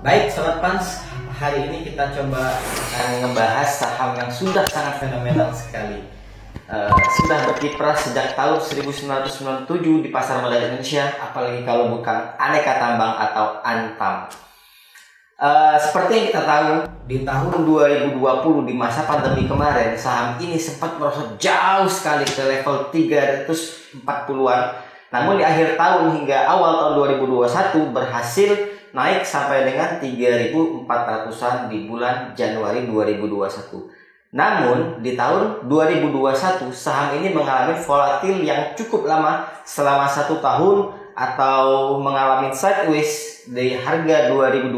Baik Sobat Pans, hari ini kita coba ngebahas saham yang sudah sangat fenomenal sekali. Sudah berkiprah sejak tahun 1997 di pasar modal Indonesia, apalagi kalau bukan Aneka Tambang atau Antam. Seperti yang kita tahu, di tahun 2020 di masa pandemi kemarin, saham ini sempat merosot jauh sekali ke level 340-an. Namun di akhir tahun hingga awal tahun 2021 berhasil naik sampai dengan 3.400-an di bulan Januari 2021. Namun di tahun 2021 saham ini mengalami volatil yang cukup lama selama 1 tahun atau mengalami sideways dari harga 2.200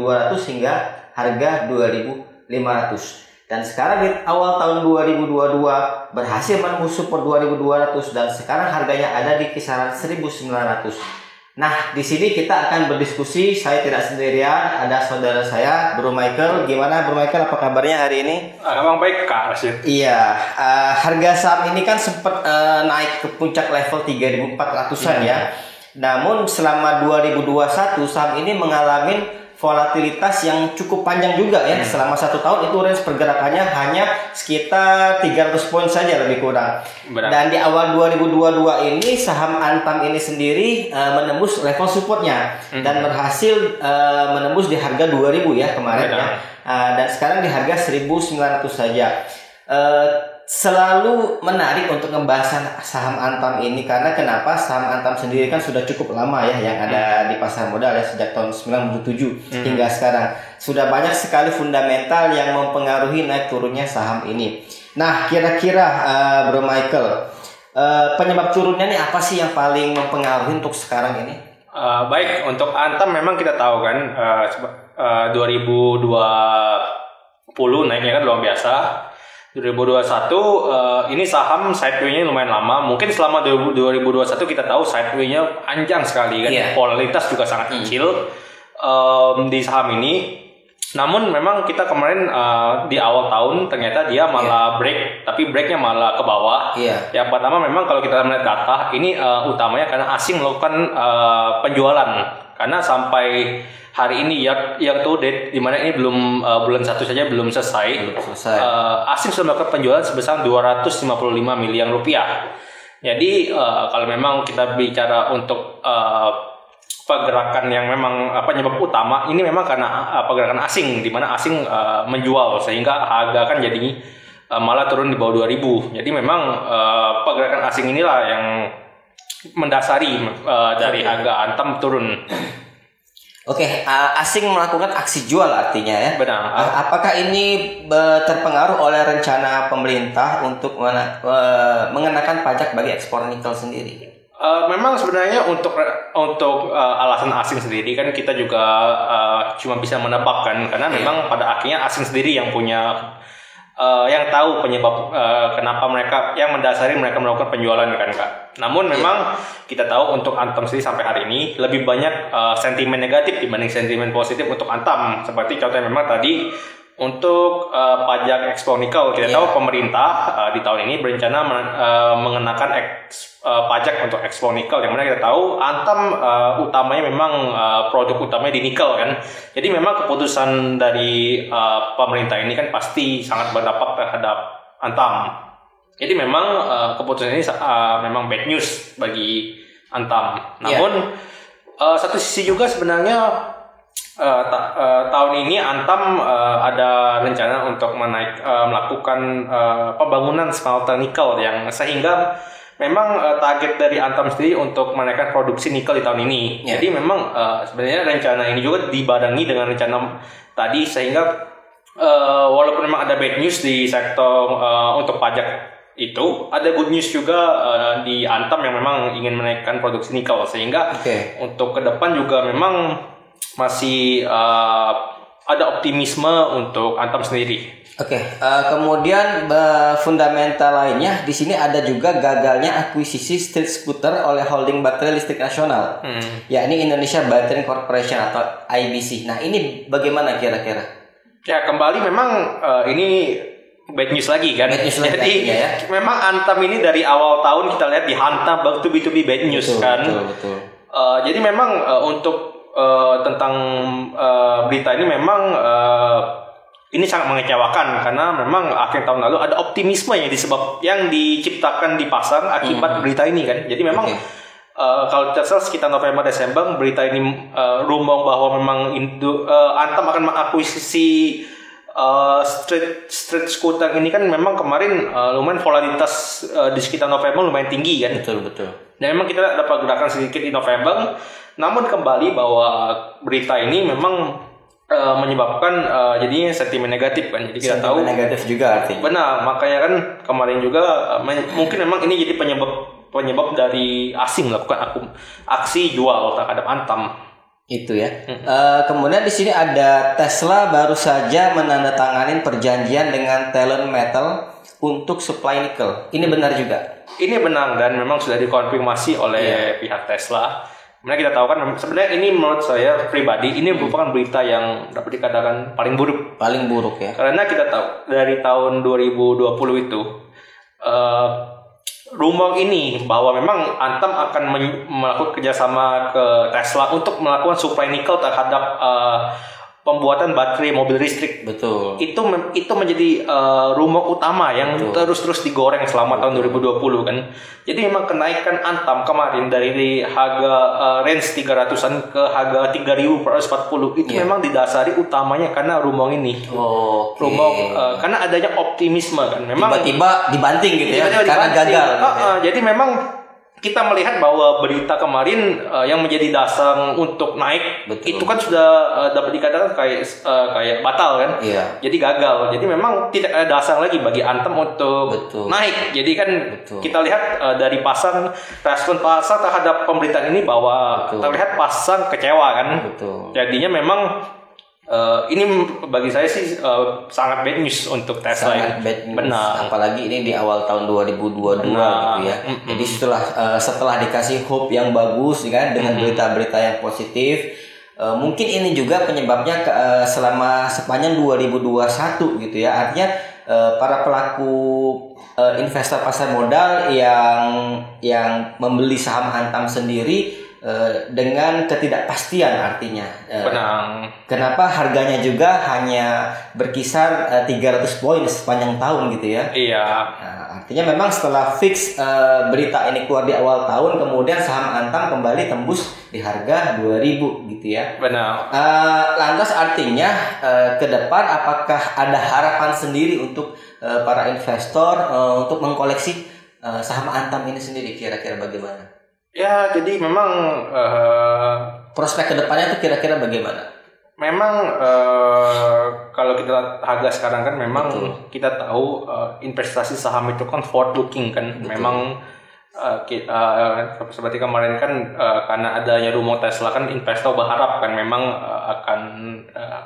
hingga harga 2.500. Dan sekarang di awal tahun 2022 berhasil menembus support 2.200 dan sekarang harganya ada di kisaran 1.900. Nah, di sini kita akan berdiskusi. Saya tidak sendirian, ada saudara saya, Bro Michael. Gimana Bro Michael, apa kabarnya hari ini? Memang baik Kak Rashid. Iya, harga saham ini kan sempat naik ke puncak level 3.400-an ya. Namun selama 2021 saham ini mengalami volatilitas yang cukup panjang juga ya. Selama 1 tahun itu range pergerakannya hanya sekitar 300 poin saja lebih kurang. Benar. Dan di awal 2022 ini saham Antam ini sendiri menembus level supportnya dan berhasil menembus di harga 2.000 ya kemarin. Benar. Ya. Dan sekarang di harga 1.900 saja. Selalu menarik untuk membahas saham Antam ini karena kenapa? Saham Antam sendiri kan sudah cukup lama ya yang ada di pasar modal ya, sejak tahun 97 hingga sekarang. Sudah banyak sekali fundamental yang mempengaruhi naik turunnya saham ini. Nah, kira-kira Bro Michael, penyebab turunnya nih apa sih yang paling mempengaruhi untuk sekarang ini? Baik, untuk Antam memang kita tahu kan 2020 naiknya kan luar biasa. 2021 ini saham sideway-nya lumayan lama. Mungkin selama 2021 kita tahu sideway-nya panjang sekali kan. Yeah. Volatilitas juga sangat kecil di saham ini. Namun memang kita kemarin di awal tahun ternyata dia malah break, tapi breaknya malah ke bawah. Yang pertama memang kalau kita melihat data ini utamanya karena asing melakukan penjualan. Karena sampai hari ini year to date, di mana ini belum bulan 1 saja belum selesai. Asing sudah melakukan penjualan sebesar 255 miliar rupiah. Jadi kalau memang kita bicara untuk pergerakan yang memang penyebab utama ini memang karena pergerakan asing, di mana asing menjual sehingga harga kan jadi malah turun di bawah 2.000. Jadi memang pergerakan asing inilah yang mendasari dari harga Antam turun. Oke, asing melakukan aksi jual artinya ya. Benar. Apakah ini terpengaruh oleh rencana pemerintah untuk mengenakan pajak bagi ekspor nikel sendiri? Memang sebenarnya untuk alasan asing sendiri kan kita juga cuma bisa menebakkan karena memang pada akhirnya asing sendiri yang punya yang tahu penyebab kenapa mereka yang mendasari mereka melakukan penjualan kan Kak. Namun memang kita tahu untuk Antam sendiri sampai hari ini lebih banyak sentimen negatif dibanding sentimen positif untuk Antam. Seperti contohnya memang tadi untuk pajak ekspor nikel kita tahu pemerintah di tahun ini berencana mengenakan pajak untuk ekspor nikel, yang mana kita tahu Antam utamanya memang produk utamanya di nikel kan. Jadi memang keputusan dari pemerintah ini kan pasti sangat berdampak terhadap Antam. Jadi memang keputusan ini memang bad news bagi Antam. Namun satu sisi juga sebenarnya tahun ini Antam ada rencana untuk melakukan pembangunan smelter nikel yang sehingga memang target dari Antam sendiri untuk menaikkan produksi nikel di tahun ini. Jadi memang sebenarnya rencana ini juga dibarengi dengan rencana tadi sehingga walaupun memang ada bad news di sektor untuk pajak itu, ada good news juga di Antam yang memang ingin menaikkan produksi nikel sehingga untuk ke depan juga memang masih ada optimisme untuk Antam sendiri. Kemudian fundamental lainnya di sini ada juga gagalnya akuisisi Street Scooter oleh holding baterai listrik nasional, yakni Indonesia Battery Corporation atau IBC. Nah, ini bagaimana kira-kira? Ya, kembali memang ini bad news lagi kan. Jadi memang Antam ini dari awal tahun kita lihat dihantam back to B2B bad news. Betul. Betul. Jadi memang untuk tentang berita ini memang ini sangat mengecewakan karena memang akhir tahun lalu ada optimisme yang diciptakan di pasar akibat berita ini kan. Jadi memang kalau tidak salah sekitar November Desember berita ini rumor bahwa memang Antam akan mengakuisisi street scooter ini kan memang kemarin lumayan volatilitas di sekitar November lumayan tinggi kan. Betul. Dan memang kita dapat gerakan sedikit di November, namun kembali bahwa berita ini memang menyebabkan jadinya sentimen negatif kan. Jadi kita tahu negatif juga artinya. Benar, makanya kan kemarin juga mungkin memang ini jadi penyebab dari asing melakukan aksi jual terhadap Antam. Itu ya. Kemudian di sini ada Tesla baru saja menandatangani perjanjian dengan Talon Metal untuk supply nikel. Ini benar juga. Ini benar dan memang sudah dikonfirmasi oleh pihak Tesla. Karena kita tahu kan sebenarnya ini menurut saya pribadi ini merupakan berita yang dapat dikatakan paling buruk. Paling buruk ya. Karena kita tahu dari tahun 2020 itu rumor ini bahwa memang Antam akan melakukan kerjasama ke Tesla untuk melakukan supply nikel terhadap pembuatan baterai mobil listrik. Betul. Itu menjadi rumor utama yang terus digoreng selama tahun 2020 kan. Jadi memang kenaikan Antam kemarin dari harga range 300-an ke harga 3.440 itu memang didasari utamanya karena rumor ini. Rumor karena adanya optimisme kan. Memang tiba-tiba dibanting gitu ya karena gagal. Jadi memang kita melihat bahwa berita kemarin yang menjadi dasar untuk naik itu kan sudah dapat dikatakan kayak batal kan. Jadi gagal. Jadi memang tidak ada dasar lagi bagi Antam untuk naik. Jadi kan kita lihat dari respon pasar terhadap pemberitaan ini bahwa terlihat pasar kecewa kan. Jadinya memang ini bagi saya sih sangat bad news untuk Tesla. Sangat bad news. Benar. Apalagi ini di awal tahun 2022 gitu ya. Jadi setelah dikasih hope yang bagus kan dengan berita-berita yang positif, mungkin ini juga penyebabnya sepanjang 2021 gitu ya. Artinya para pelaku investor pasar modal yang membeli saham Antam sendiri dengan ketidakpastian artinya. Kenapa harganya juga hanya berkisar 300 poin sepanjang tahun gitu ya. Artinya memang setelah fix berita ini keluar di awal tahun, kemudian saham Antam kembali tembus di harga 2.000 gitu ya. Lantas artinya ke depan apakah ada harapan sendiri untuk para investor untuk mengkoleksi saham Antam ini sendiri, kira-kira bagaimana? Ya, jadi memang prospek kedepannya itu kira-kira bagaimana? Memang kalau kita lihat harga sekarang kan memang kita tahu investasi saham itu kan forward looking kan. Memang seperti kemarin kan karena adanya rumor Tesla kan investor berharap kan memang akan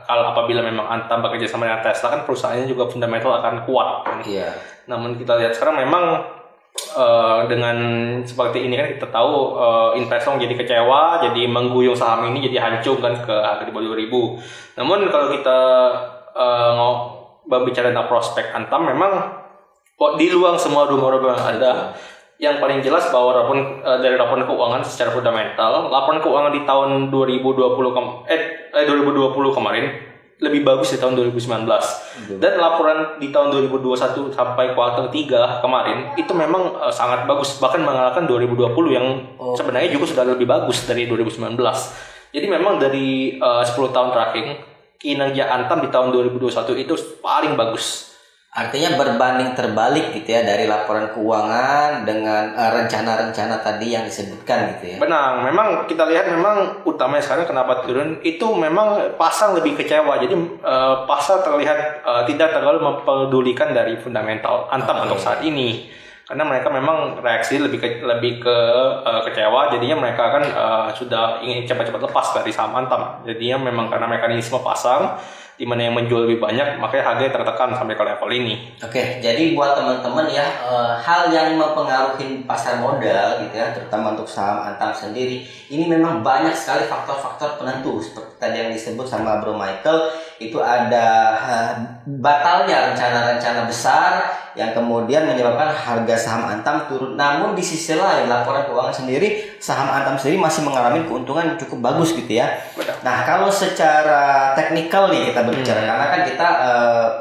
kalau apabila memang Antam bekerja sama dengan Tesla kan perusahaannya juga fundamental akan kuat kan. Namun kita lihat sekarang memang dengan seperti ini kan kita tahu investor jadi kecewa, jadi mengguyur saham ini jadi hancur kan ke harga di bawah 2.000. Namun kalau kita berbicara tentang prospek Antam memang di luar semua rumor-rumor yang ada, yang paling jelas bahwa dari laporan keuangan secara fundamental, laporan keuangan di tahun 2020 kemarin lebih bagus di tahun 2019. Dan laporan di tahun 2021 sampai kuartal 3 kemarin itu memang sangat bagus, bahkan mengalahkan 2020 yang sebenarnya juga sudah lebih bagus dari 2019. Jadi memang dari 10 tahun terakhir kinerja Antam di tahun 2021 itu paling bagus. Artinya berbanding terbalik gitu ya dari laporan keuangan dengan rencana-rencana tadi yang disebutkan gitu ya. Benar, memang kita lihat memang utamanya sekarang kenapa turun itu memang pasar lebih kecewa. Jadi pasar terlihat tidak terlalu mempedulikan dari fundamental Antam untuk saat ini. Karena mereka memang reaksi lebih ke kecewa, jadinya mereka kan sudah ingin cepat-cepat lepas dari saham Antam. Jadinya memang karena mekanisme pasar di mana yang menjual lebih banyak, makanya harganya tertekan sampai ke level ini. Oke, jadi buat teman-teman ya, hal yang mempengaruhi pasar modal gitu ya, terutama untuk saham Antam sendiri, ini memang banyak sekali faktor-faktor penentu tadi yang disebut sama Bro Michael, itu ada batalnya rencana-rencana besar yang kemudian menyebabkan harga saham Antam turun. Namun di sisi lain laporan keuangan sendiri, saham Antam sendiri masih mengalami keuntungan cukup bagus gitu ya. Nah kalau secara teknikal nih kita berbicara, karena kan kita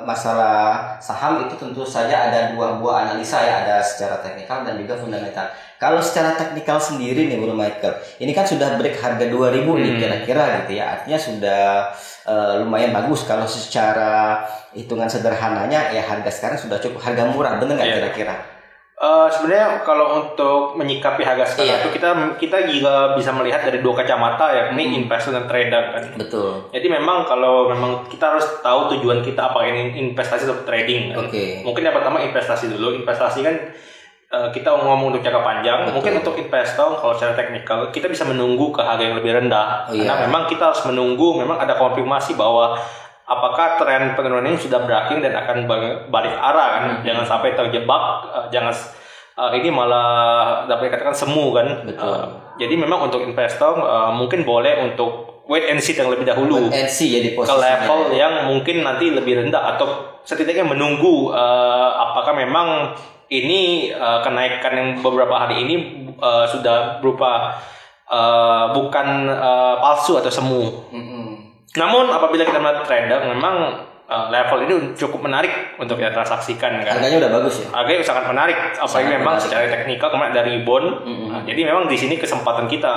masalah saham itu tentu saja ada dua buah analisa ya, ada secara teknikal dan juga fundamental. Kalau secara teknikal sendiri nih Bro Michael, ini kan sudah break harga 2000 nih kira-kira gitu ya, artinya sudah lumayan bagus. Kalau secara hitungan sederhananya ya harga sekarang sudah cukup harga murah, bener nggak kira-kira? Sebenarnya kalau untuk menyikapi harga sekarang itu kita juga bisa melihat dari dua kacamata, yakni investor dan trader kan. Betul. Jadi memang kalau memang kita harus tahu tujuan kita apa, ini investasi atau trading kan. Mungkin yang pertama investasi dulu. Investasi kan kita ngomong untuk jangka panjang. Mungkin untuk investor kalau secara teknikal kita bisa menunggu ke harga yang lebih rendah. Karena memang kita harus menunggu, memang ada konfirmasi bahwa apakah tren penurunan ini sudah berakhir dan akan balik arah kan. Jangan sampai terjebak, ini malah dapat dikatakan semu kan. Jadi memang untuk investor mungkin boleh untuk wait and see terlebih dahulu. Wait and see ya di posisi ke level yang mungkin nanti lebih rendah, atau setidaknya menunggu apakah memang ini kenaikan yang beberapa hari ini sudah berupa bukan palsu atau semu. Namun apabila kita melihat trader, memang level ini cukup menarik untuk kita transaksikan kan. Harganya udah bagus ya. Harganya sangat menarik, apalagi memang secara teknikal kemarin dari bond. Jadi memang di sini kesempatan kita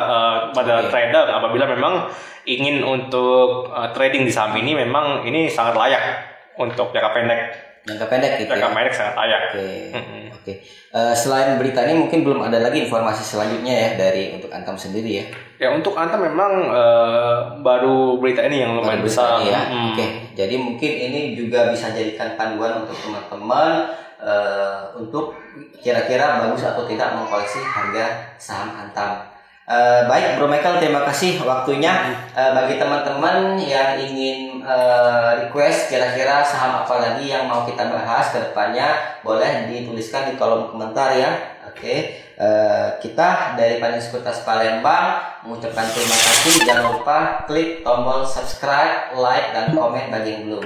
pada trader apabila memang ingin untuk trading di saham ini, memang ini sangat layak untuk jangka pendek. Jangka pendek gitu jangka pendek sangat layak. Oke. Selain berita ini mungkin belum ada lagi informasi selanjutnya ya dari untuk Antam sendiri ya. Ya untuk Antam memang baru berita ini yang lumayan besar ya. Oke. Jadi mungkin ini juga bisa jadikan panduan untuk teman-teman untuk kira-kira bagus atau tidak mengkoleksi harga saham Antam. Baik Bro Michael, terima kasih waktunya. Bagi teman-teman yang ingin request kira-kira saham apa lagi yang mau kita bahas ke depannya, boleh dituliskan di kolom komentar ya. Kita dari Panitia Sekuritas Palembang mengucapkan terima kasih. Jangan lupa klik tombol subscribe, like, dan komen bagi yang belum.